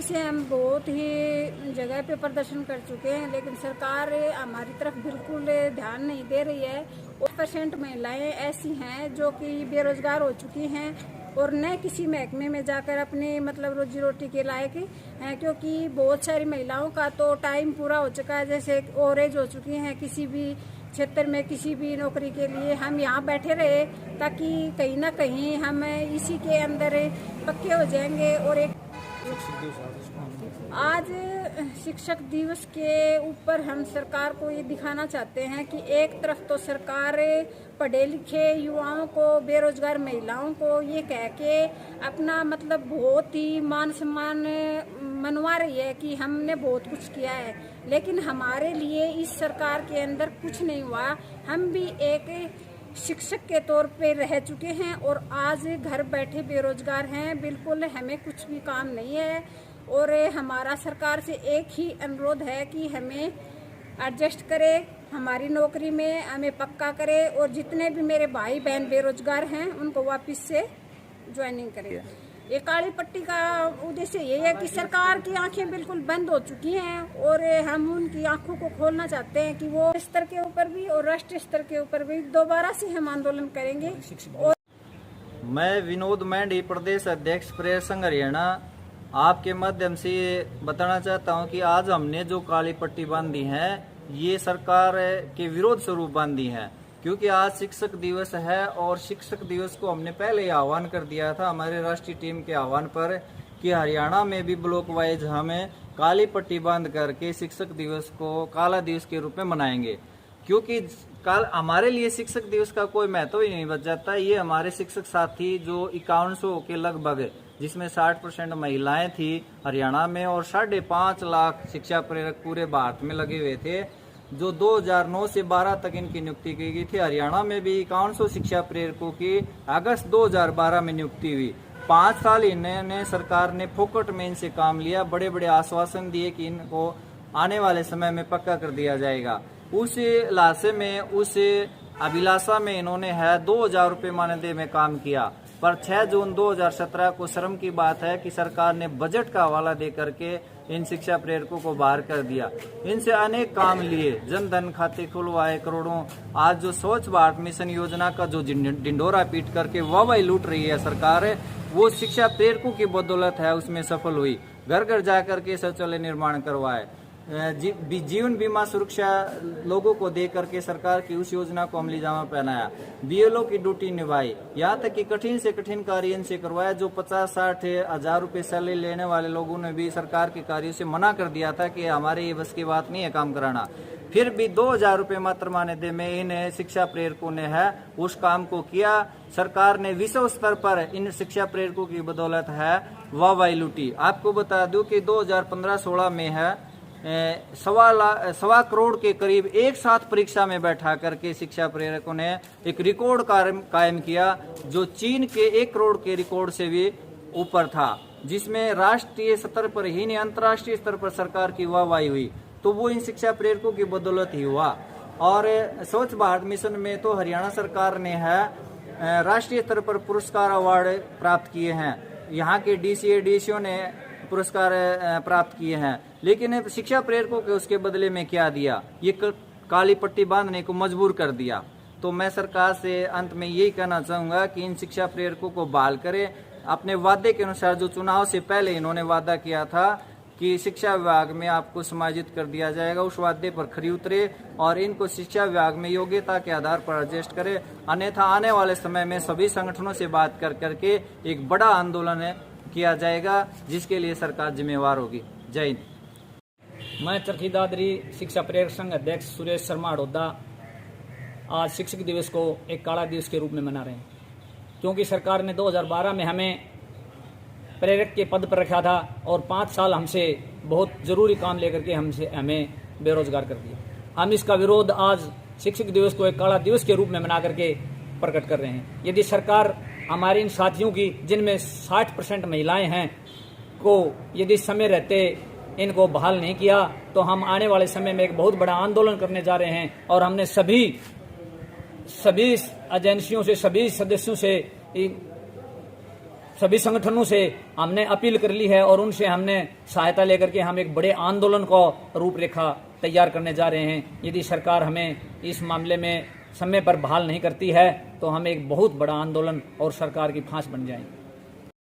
तब से हम बहुत ही जगह पे प्रदर्शन कर चुके हैं, लेकिन सरकार हमारी तरफ बिल्कुल ध्यान नहीं दे रही है। 8% महिलाएं ऐसी हैं जो कि बेरोजगार हो चुकी हैं और न किसी महकमे में जाकर अपने मतलब रोजी रोटी के लायक हैं, क्योंकि बहुत सारी महिलाओं का तो टाइम पूरा हो चुका है, जैसे ओवर एज हो चुकी हैं किसी भी क्षेत्र में किसी भी नौकरी के लिए। हम यहाँ बैठे रहे ताकि कहीं ना कहीं हम इसी के अंदर पक्के हो जाएंगे। और एक आज शिक्षक दिवस के ऊपर हम सरकार को ये दिखाना चाहते हैं कि एक तरफ तो सरकार पढ़े लिखे युवाओं को, बेरोजगार महिलाओं को ये कह के अपना मतलब बहुत ही मान सम्मान मनवा रही है कि हमने बहुत कुछ किया है, लेकिन हमारे लिए इस सरकार के अंदर कुछ नहीं हुआ। हम भी एक शिक्षक के तौर पे रह चुके हैं और आज घर बैठे बेरोजगार हैं, बिल्कुल हमें कुछ भी काम नहीं है। और हमारा सरकार से एक ही अनुरोध है कि हमें एडजस्ट करे, हमारी नौकरी में हमें पक्का करे और जितने भी मेरे भाई बहन बेरोजगार हैं उनको वापस से ज्वाइनिंग करें। ये काली पट्टी का उद्देश्य ये है कि सरकार की आंखें बिल्कुल बंद हो चुकी हैं और हम उनकी आंखों को खोलना चाहते हैं कि वो स्तर के ऊपर भी और राष्ट्रीय स्तर के ऊपर भी दोबारा से हम आंदोलन करेंगे। और मैं विनोद मैंडी, प्रदेश अध्यक्ष प्रेरक संघ हरियाणा, आपके माध्यम से बताना चाहता हूं कि आज हमने जो काली पट्टी बांधी है ये सरकार के विरोध स्वरूप बांधी है, क्योंकि आज शिक्षक दिवस है और शिक्षक दिवस को हमने पहले ही आह्वान कर दिया था हमारे राष्ट्रीय टीम के आह्वान पर कि हरियाणा में भी ब्लॉक वाइज हमें काली पट्टी बांध करके शिक्षक दिवस को काला दिवस के रूप में मनाएंगे। क्योंकि हमारे लिए शिक्षक दिवस का कोई महत्व ही नहीं बच जाता। ये हमारे शिक्षक साथी जो 5100 के लगभग, जिसमें 60% महिलाएं थी हरियाणा में और 5.5 लाख शिक्षा प्रेरक पूरे भारत में लगे हुए थे, जो 2009 से 12 तक इनकी नियुक्ति की गई थी। हरियाणा में भी 5100 शिक्षा प्रेरकों की अगस्त 2012 में नियुक्ति हुई। 5 साल इन्होंने सरकार ने फोकट में इनसे काम लिया, बड़े बड़े आश्वासन दिए कि इनको आने वाले समय में पक्का कर दिया जाएगा। उस लालसे में, उस अभिलाषा में इन्होंने 2000 रुपये मानदेय में काम किया। पर 6 जून 2017 को शर्म की बात है कि सरकार ने बजट का हवाला दे करके इन शिक्षा प्रेरकों को बाहर कर दिया। इनसे अनेक काम लिए, जन धन खाते खुलवाए करोड़ों। आज जो स्वच्छ भारत मिशन योजना का जो ढिंडोरा पीट करके वाहवाही लूट रही है सरकार, वो शिक्षा प्रेरकों की बदौलत है, उसमें सफल हुई। घर घर जाकर के शौचालय निर्माण करवाए, जीवन बीमा सुरक्षा लोगों को दे करके सरकार की उस योजना को अमली जामा पहनाया। बीएलओ की ड्यूटी निभाई, यहाँ तक कि कठिन से कठिन कार्य इनसे करवाया। जो 50-60 हजार रुपये सैलरी लेने वाले लोगों ने भी सरकार के कार्यों से मना कर दिया था कि हमारे ये बस की बात नहीं है काम कराना। फिर भी 2000 रुपये मात्र मानदेय में इन शिक्षा प्रेरकों ने उस काम को किया। सरकार ने विश्व स्तर पर इन शिक्षा प्रेरकों की बदौलत वाहवाही लूटी। आपको बता दूं कि 2015-16 में 1.25 करोड़ के करीब एक साथ परीक्षा में बैठा करके शिक्षा प्रेरकों ने एक रिकॉर्ड कायम किया, जो चीन के 1 करोड़ के रिकॉर्ड से भी ऊपर था, जिसमें राष्ट्रीय स्तर पर ही नहीं अंतर्राष्ट्रीय स्तर पर सरकार की वाहवाही हुई। तो वो इन शिक्षा प्रेरकों की बदौलत ही हुआ। और स्वच्छ भारत मिशन में तो हरियाणा सरकार ने राष्ट्रीय स्तर पर पुरस्कार अवार्ड प्राप्त किए हैं। यहाँ के डीसीओ ने पुरस्कार प्राप्त किए हैं, लेकिन शिक्षा प्रेरकों के उसके बदले में क्या दिया? ये काली पट्टी बांधने को मजबूर कर दिया। तो मैं सरकार से अंत में यही कहना चाहूंगा कि इन शिक्षा प्रेरकों को बहाल करें। अपने वादे के अनुसार जो चुनाव से पहले इन्होंने वादा किया था कि शिक्षा विभाग में आपको समायोजित कर दिया जाएगा, उस वादे पर खरी उतरे और इनको शिक्षा विभाग में योग्यता के आधार पर एडजस्ट करे। अन्यथा आने वाले समय में सभी संगठनों से बात कर करके एक बड़ा आंदोलन किया जाएगा, जिसके लिए सरकार जिम्मेवार होगी। जय हिंद। मैं चरखी दादरी शिक्षा प्रेरक संघ अध्यक्ष सुरेश शर्मा हड़ौदा आज शिक्षक दिवस को एक काला दिवस के रूप में मना रहे हैं, क्योंकि सरकार ने 2012 में हमें प्रेरक के पद पर रखा था और 5 साल हमसे बहुत ज़रूरी काम लेकर के हमें बेरोजगार कर दिया। हम इसका विरोध आज शिक्षक दिवस को एक काला दिवस के रूप में मना करके प्रकट कर रहे हैं। यदि सरकार हमारे इन साथियों की, जिनमें 60% महिलाएं हैं, को यदि समय रहते इनको बहाल नहीं किया तो हम आने वाले समय में एक बहुत बड़ा आंदोलन करने जा रहे हैं। और हमने सभी एजेंसियों से, सभी सदस्यों से सभी संगठनों से हमने अपील कर ली है और उनसे हमने सहायता लेकर के हम एक बड़े आंदोलन को रूपरेखा तैयार करने जा रहे हैं। यदि सरकार हमें इस मामले में समय पर बहाल नहीं करती है तो हम एक बहुत बड़ा आंदोलन और सरकार की फांस बन जाएंगे।